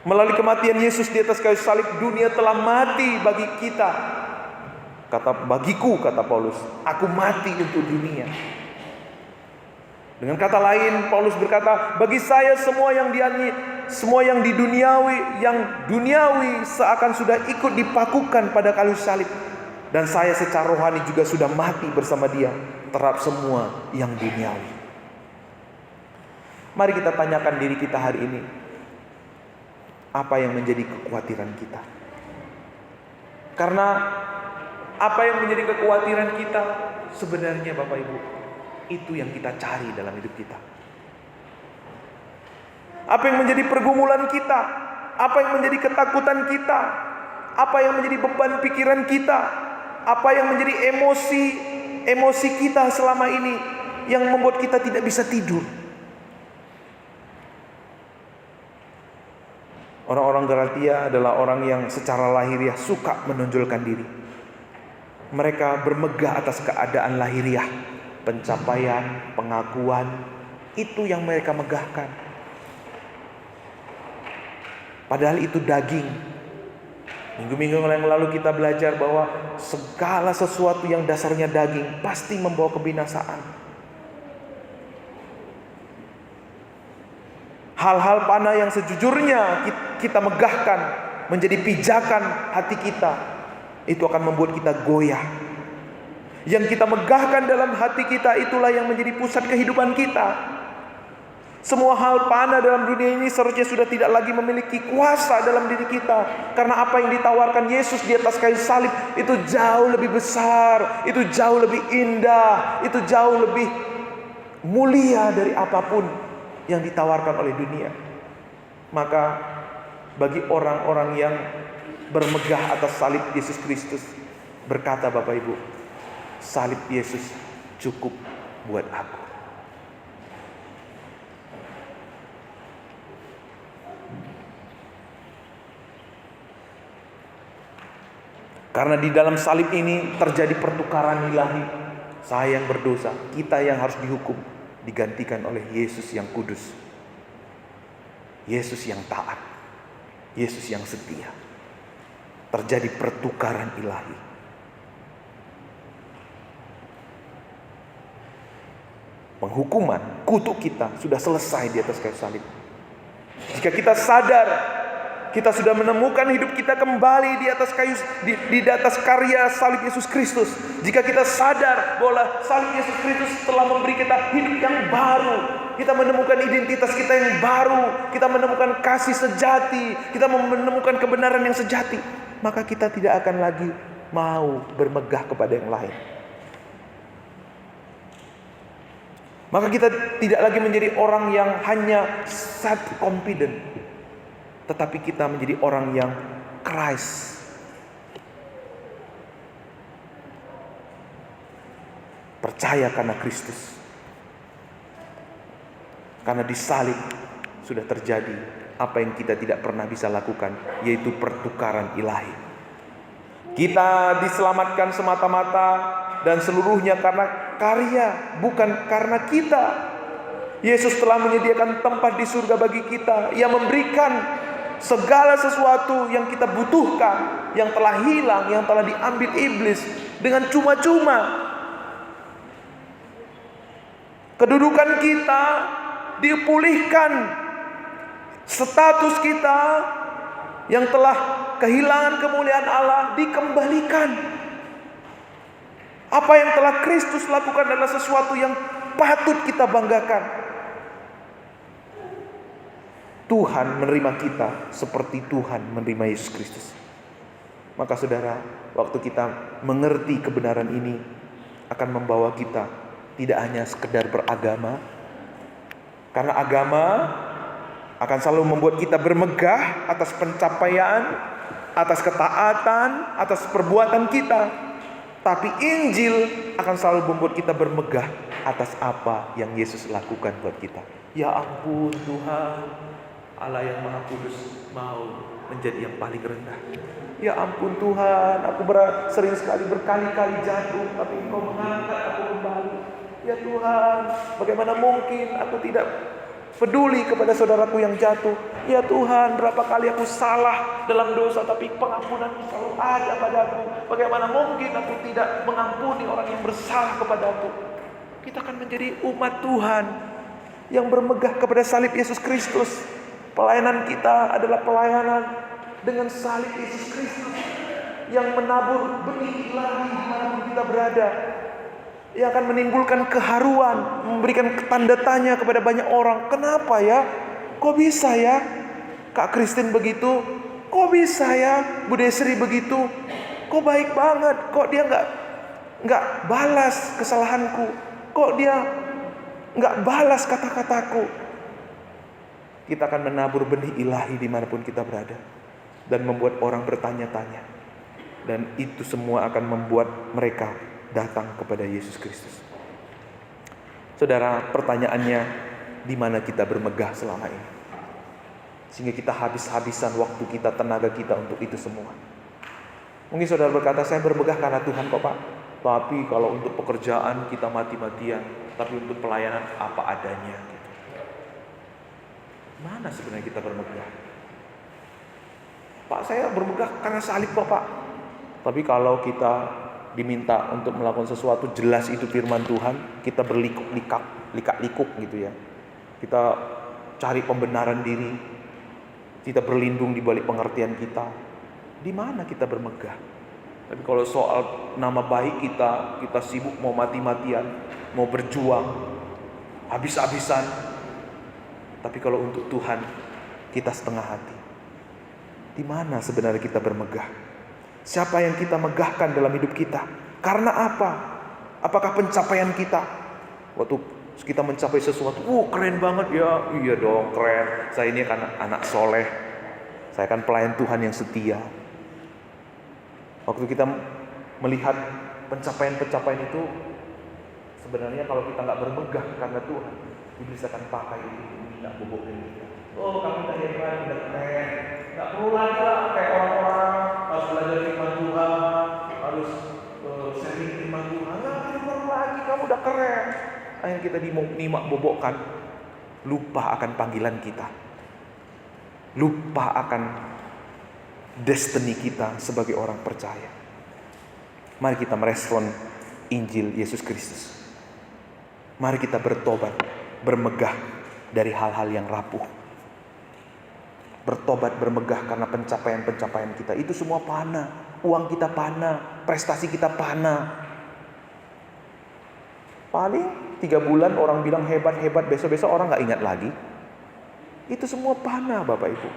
Melalui kematian Yesus di atas kayu salib, dunia telah mati bagi kita. Bagiku, kata Paulus, aku mati untuk dunia. Dengan kata lain, Paulus berkata, bagi saya semua yang duniawi seakan sudah ikut dipakukan pada kayu salib. Dan saya secara rohani juga sudah mati bersama dia terhadap semua yang duniawi. Mari kita tanyakan diri kita hari ini. Apa yang menjadi kekhawatiran kita? Karena apa yang menjadi kekhawatiran kita sebenarnya Bapak Ibu, itu yang kita cari dalam hidup kita. Apa yang menjadi pergumulan kita? Apa yang menjadi ketakutan kita? Apa yang menjadi beban pikiran kita? Apa yang menjadi emosi kita selama ini yang membuat kita tidak bisa tidur? Orang-orang Galatia adalah orang yang secara lahiriah suka menonjolkan diri. Mereka bermegah atas keadaan lahiriah, pencapaian, pengakuan, itu yang mereka megahkan. Padahal itu daging. Minggu-minggu yang lalu kita belajar bahwa segala sesuatu yang dasarnya daging pasti membawa kebinasaan. Hal-hal panah yang sejujurnya kita megahkan menjadi pijakan hati kita, itu akan membuat kita goyah. Yang kita megahkan dalam hati kita itulah yang menjadi pusat kehidupan kita. Semua hal panah dalam dunia ini seharusnya sudah tidak lagi memiliki kuasa dalam diri kita. Karena apa yang ditawarkan Yesus di atas kayu salib itu jauh lebih besar, itu jauh lebih indah, itu jauh lebih mulia dari apapun yang ditawarkan oleh dunia. Maka bagi orang-orang yang bermegah atas salib Yesus Kristus, berkata Bapak Ibu, salib Yesus cukup buat aku. Karena di dalam salib ini terjadi pertukaran ilahi. Saya yang berdosa, kita yang harus dihukum, digantikan oleh Yesus yang kudus, Yesus yang taat, Yesus yang setia. Terjadi pertukaran ilahi. Penghukuman, kutuk kita sudah selesai di atas kayu salib. Jika kita sadar kita sudah menemukan hidup kita kembali di atas kayu, di atas karya salib Yesus Kristus. Jika kita sadar bahwa salib Yesus Kristus telah memberi kita hidup yang baru, kita menemukan identitas kita yang baru, kita menemukan kasih sejati, kita menemukan kebenaran yang sejati, maka kita tidak akan lagi mau bermegah kepada yang lain. Maka kita tidak lagi menjadi orang yang hanya self-confident, tetapi kita menjadi orang yang Christ. Percaya karena Kristus. Karena di salib sudah terjadi apa yang kita tidak pernah bisa lakukan, yaitu pertukaran ilahi. Kita diselamatkan semata-mata dan seluruhnya karena karya, bukan karena kita. Yesus telah menyediakan tempat di surga bagi kita. Ia memberikan segala sesuatu yang kita butuhkan, yang telah hilang, yang telah diambil iblis dengan cuma-cuma. Kedudukan kita dipulihkan, status kita yang telah kehilangan kemuliaan Allah dikembalikan. Apa yang telah Kristus lakukan adalah sesuatu yang patut kita banggakan. Tuhan menerima kita seperti Tuhan menerima Yesus Kristus. Maka saudara, waktu kita mengerti kebenaran ini akan membawa kita tidak hanya sekedar beragama, karena agama akan selalu membuat kita bermegah atas pencapaian, atas ketaatan, atas perbuatan kita. Tapi Injil akan selalu membuat kita bermegah atas apa yang Yesus lakukan buat kita. Ya ampun Tuhan, Allah yang Maha Kudus mau menjadi yang paling rendah. Ya ampun Tuhan, aku sering sekali berkali-kali jatuh, tapi Engkau mengangkat aku kembali. Ya Tuhan, bagaimana mungkin aku tidak peduli kepada saudaraku yang jatuh. Ya Tuhan, berapa kali aku salah dalam dosa, tapi pengampunanmu selalu ada padaku. Bagaimana mungkin aku tidak mengampuni orang yang bersalah kepadaku. Kita akan menjadi umat Tuhan yang bermegah kepada salib Yesus Kristus. Pelayanan kita adalah pelayanan dengan salib Yesus Kristus yang menabur benih ilahi dimanapun kita berada. Ia akan menimbulkan keharuan, memberikan tanda tanya kepada banyak orang. Kenapa ya? Kok bisa ya? Kak Kristin begitu? Kok bisa ya? Bu Desri begitu? Kok baik banget? Kok dia nggak balas kesalahanku? Kok dia nggak balas kata-kataku? Kita akan menabur benih ilahi dimanapun kita berada dan membuat orang bertanya-tanya. Dan itu semua akan membuat mereka datang kepada Yesus Kristus. Saudara, pertanyaannya, di mana kita bermegah selama ini? Sehingga kita habis-habisan waktu kita, tenaga kita untuk itu semua. Mungkin saudara berkata, saya bermegah karena Tuhan kok Pak. Tapi kalau untuk pekerjaan kita mati-matian, tapi untuk pelayanan apa adanya. Mana sebenarnya kita bermegah? Pak, saya bermegah karena salib kok Pak. Tapi kalau kita diminta untuk melakukan sesuatu, jelas itu firman Tuhan, kita berlikuk gitu ya. Kita cari pembenaran diri, kita berlindung di balik pengertian kita. Di mana kita bermegah? Tapi kalau soal nama baik kita sibuk mau mati-matian, mau berjuang, habis-habisan. Tapi kalau untuk Tuhan, kita setengah hati. Di mana sebenarnya kita bermegah? Siapa yang kita megahkan dalam hidup kita? Karena apa? Apakah pencapaian kita? Waktu kita mencapai sesuatu, keren banget ya. Iya dong, keren. Saya ini kan anak soleh. Saya kan pelayan Tuhan yang setia. Waktu kita melihat pencapaian-pencapaian itu, sebenarnya kalau kita nggak bermegah karena Tuhan, iblis akan pakai itu, tidak bobokin kita. Oh, kamu udah hebat, udah keren. Nggak perlu lagi lah kayak orang-orang harus belajar firman Tuhan, harus sharing firman Tuhan. Nggak perlu lagi, kamu udah keren. Akhirnya kita dimak bobokkan, lupa akan panggilan kita, lupa akan destiny kita sebagai orang percaya. Mari kita merespon Injil Yesus Kristus. Mari kita bertobat, bermegah dari hal-hal yang rapuh. Bertobat, bermegah karena pencapaian-pencapaian kita. Itu semua panah. Uang kita panah, prestasi kita panah. Paling 3 bulan orang bilang hebat-hebat, besok-besok orang gak ingat lagi. Itu semua panah Bapak Ibu.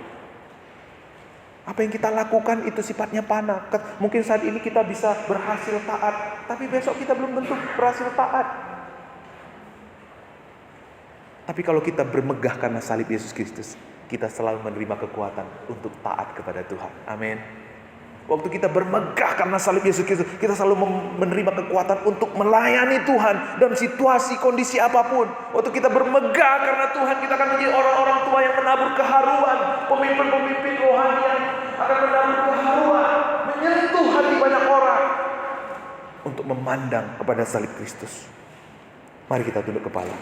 Apa yang kita lakukan itu sifatnya panah. Mungkin saat ini kita bisa berhasil taat, tapi besok kita belum tentu berhasil taat. Tapi kalau kita bermegah karena salib Yesus Kristus, kita selalu menerima kekuatan untuk taat kepada Tuhan. Amin. Waktu kita bermegah karena salib Yesus Kristus, kita selalu menerima kekuatan untuk melayani Tuhan dalam situasi, kondisi apapun. Waktu kita bermegah karena Tuhan, kita akan menjadi orang-orang tua yang menabur keharuan. Pemimpin-pemimpin rohani yang akan menabur keharuan, menyentuh hati banyak orang untuk untuk memandang kepada salib Kristus. Mari kita tunduk kepala.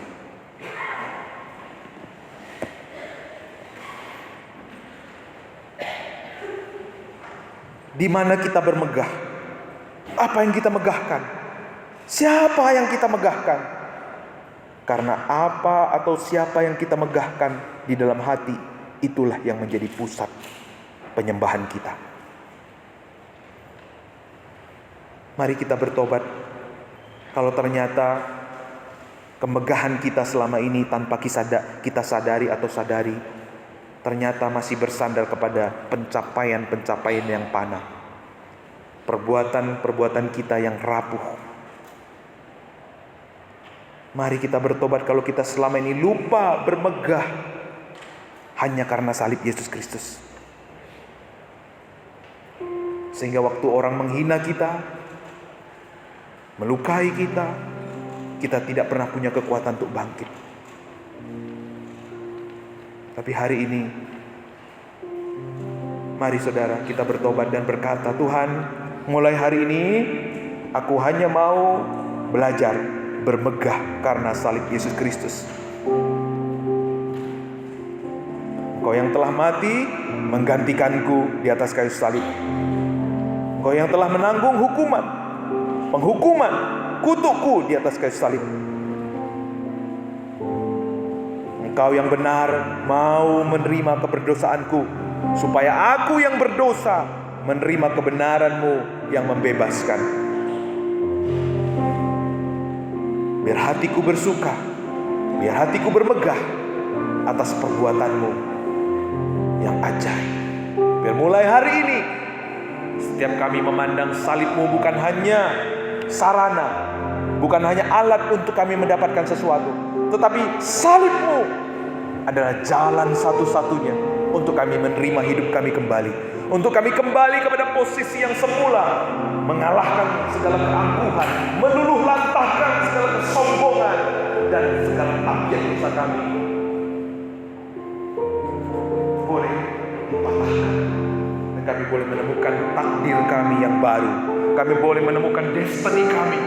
Di mana kita bermegah? Apa yang kita megahkan? Siapa yang kita megahkan? Karena apa atau siapa yang kita megahkan di dalam hati, itulah yang menjadi pusat penyembahan kita. Mari kita bertobat. Kalau ternyata kemegahan kita selama ini tanpa kita sadari atau sadari, ternyata masih bersandar kepada pencapaian-pencapaian yang panah. Perbuatan-perbuatan kita yang rapuh. Mari kita bertobat kalau kita selama ini lupa bermegah hanya karena salib Yesus Kristus. Sehingga waktu orang menghina kita, melukai kita, kita tidak pernah punya kekuatan untuk bangkit. Tapi hari ini, mari saudara kita bertobat dan berkata, Tuhan, mulai hari ini aku hanya mau belajar bermegah karena salib Yesus Kristus. Engkau yang telah mati menggantikanku di atas kayu salib. Engkau yang telah menanggung penghukuman, kutukku di atas kayu salib. Engkau yang benar mau menerima keberdosaanku, supaya aku yang berdosa menerima kebenaran-Mu yang membebaskan. Biar hatiku bersuka, biar hatiku bermegah atas perbuatan-Mu yang ajaib. Biar mulai hari ini, setiap kami memandang salib-Mu bukan hanya sarana, bukan hanya alat untuk kami mendapatkan sesuatu, tetapi salib-Mu adalah jalan satu-satunya untuk kami menerima hidup kami kembali. Untuk kami kembali kepada posisi yang semula, mengalahkan segala keangkuhan, meluluh lantahkan segala kesombongan dan segala tabiat dosa kami. Boleh dipatahkan, dan kami boleh menemukan takdir kami yang baru. Kami boleh menemukan destiny kami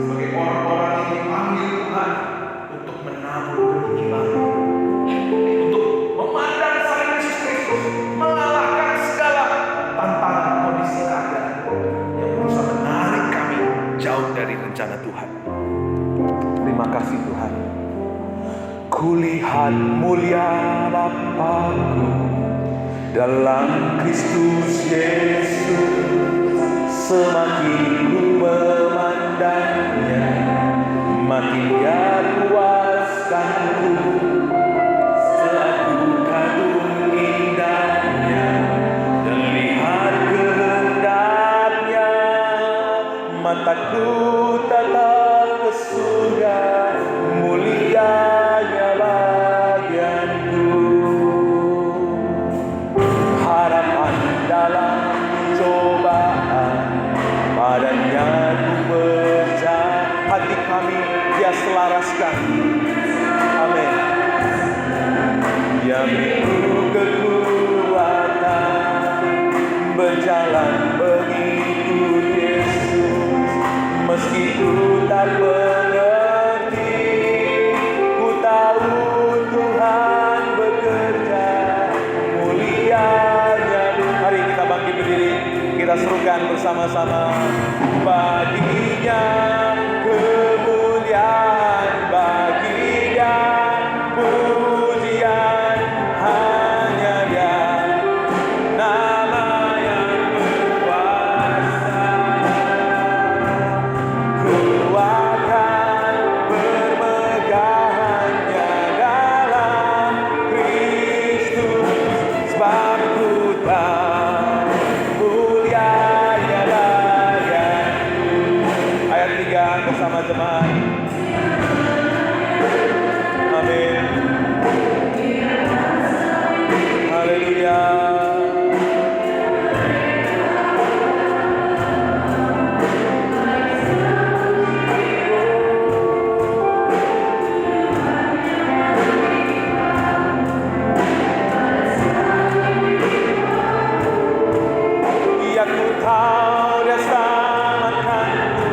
sebagai orang-orang yang dipanggil Tuhan untuk menabur benih baru, untuk memandang salib Yesus Kristus, mengalahkan segala tantangan kondisi keadaan yang berusaha menarik kami jauh dari rencana Tuhan. Terima kasih Tuhan. Kulihat mulia Bapa-Ku dalam Kristus Yesus. Semakin ku memandangnya, makin Dia puaskanku. Saat ku kagum indahnya dan lihat kehendaknya, mataku tatap ke surga, mulianya bagianku. Harapan dalam cobaan, padanya ku percaya, hati kami Dia selaraskan. Amin. Dia beriku kekuatan berjalan mengikut Yesus, meski ku tak mengerti, ku tahu Tuhan bekerja mulianya. Mari kita bangkit berdiri, kita serukan bersama-sama. Baginya kemuliaan, bagi-Nya pujian, hanya Dia, nama yang berkuasa. Ku akan bermegahnya dalam Kristus, sebab ku tahu mulianya bagianku. Ayat 3 bersama jemaat. Amin. Haleluya. Ia ku tahu Dia selamatkanku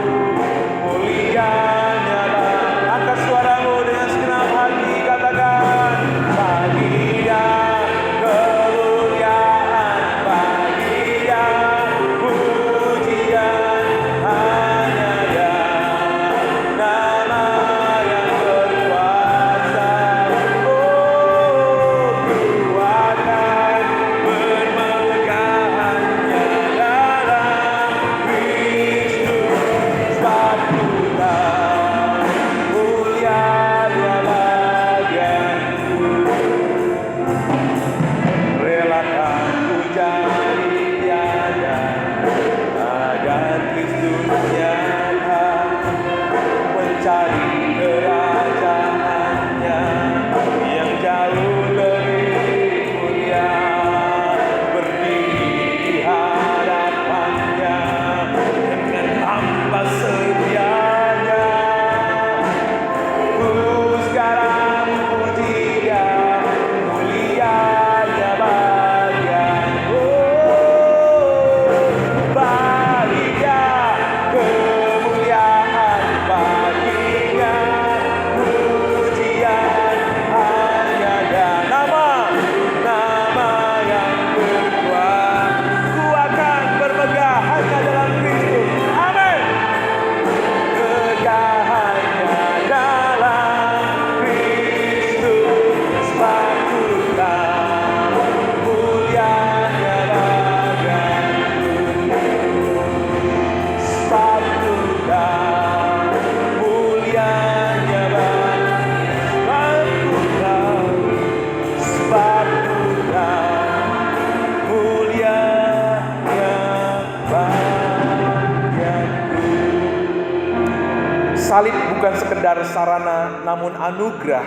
bukan sekedar sarana, namun anugerah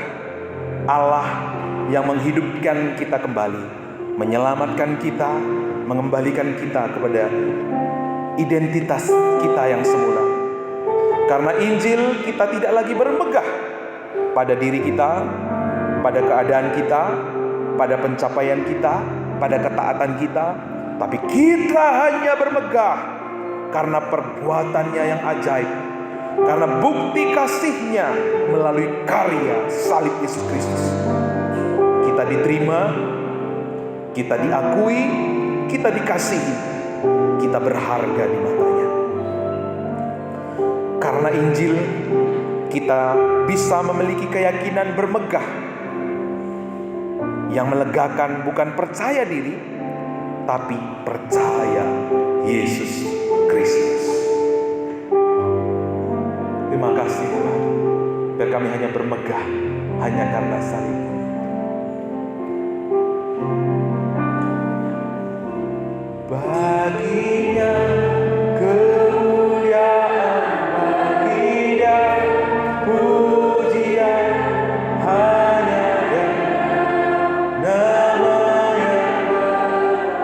Allah yang menghidupkan kita kembali, menyelamatkan kita, mengembalikan kita kepada identitas kita yang semula. Karena Injil, kita tidak lagi bermegah pada diri kita, pada keadaan kita, pada pencapaian kita, pada ketaatan kita, tapi kita hanya bermegah karena perbuatannya yang ajaib, karena bukti kasihnya melalui karya salib Yesus Kristus. Kita diterima, kita diakui, kita dikasihi, kita berharga di matanya. Karena Injil, kita bisa memiliki keyakinan bermegah yang melegakan, bukan percaya diri, tapi percaya Yesus Kristus. Terima kasih Tuhan, biar kami hanya bermegah hanya karena salib. Baginya kemuliaan, baginya pujian, hanya yang namanya.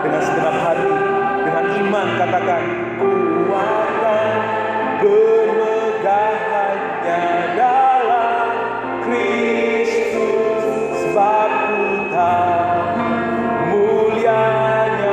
Dengan segenap hati, dengan iman katakan, kuatkan bermegah hanya dalam Kristus, sebab ku tahu mulianya.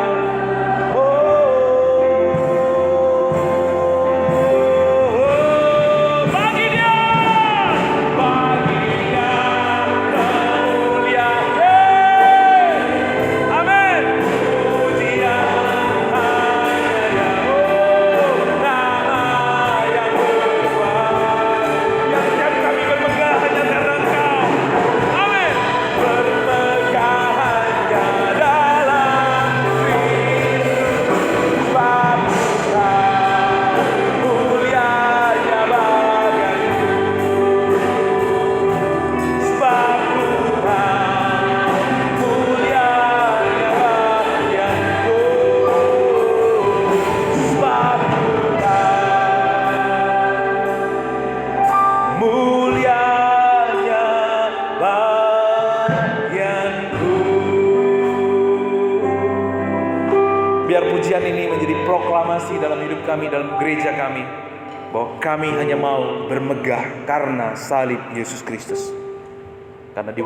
Biar pujian ini menjadi proklamasi dalam hidup kami, dalam gereja kami, bahwa kami hanya mau bermegah karena salib Yesus Kristus. Karena di